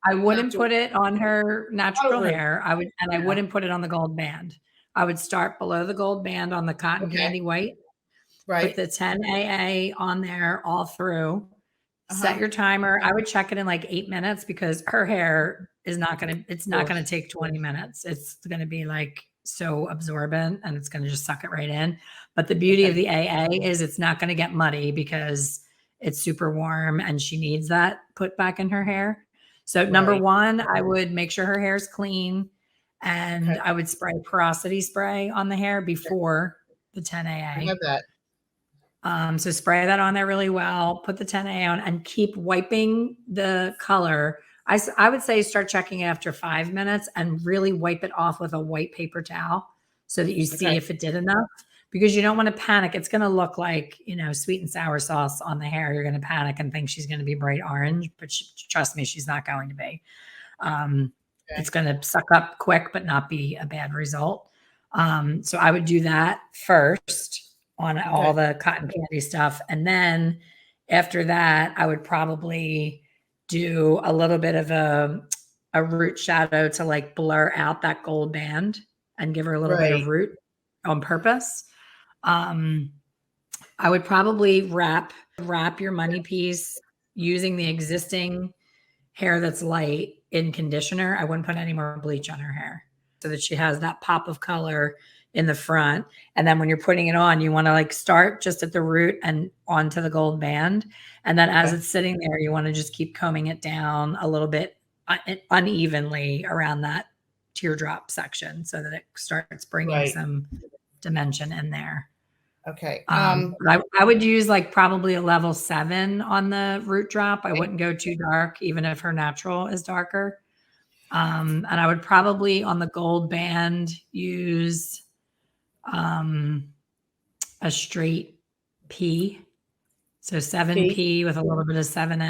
I wouldn't put it on her natural Over. hair. I Yeah. wouldn't put it on the gold band. I would start below the gold band on the cotton Okay. candy white, put Right. the 10 AA on there all through, set Uh-huh. your timer. I would check it in like 8 minutes because her hair is not gonna it's not Oof. gonna take 20 minutes. It's gonna be like so absorbent and it's gonna just suck it right in. But the beauty of Okay. the AA is it's not gonna get muddy because it's super warm and she needs that put back in her hair. So number Right. one, I would make sure her hair is clean and Okay. I would spray porosity spray on the hair Okay. before the I 10 AA. have that. So spray that on there really well, put the 10A on and keep wiping the color. I would say start checking it after 5 minutes and really wipe it off with a white paper towel so that you see Okay. if it did enough because you don't want to panic. It's going to look like, sweet and sour sauce on the hair. You're going to panic and think she's going to be bright orange, but trust me, she's not going to be. It's Okay. going to suck up quick, but not be a bad result. So I would do that first on Okay. all the cotton candy stuff. And then after that, I would probably do a little bit of a root shadow to like blur out that gold band and give her a little bit of Right. root on purpose. I would probably wrap your money piece using the existing hair that's light in conditioner. I wouldn't put any more bleach on her hair so that she has that pop of color in the front. And then when you're putting it on, you want to like start just at the root and onto the gold band. And then as Okay. it's sitting there, you want to just keep combing it down a little bit unevenly around that teardrop section so that it starts bringing Right. some dimension in there. Okay. I would use like probably a level 7 on the root drop. I wouldn't go too dark, even if her natural is darker. And I would probably on the gold band use a straight P. So 7P with a little bit of 7N.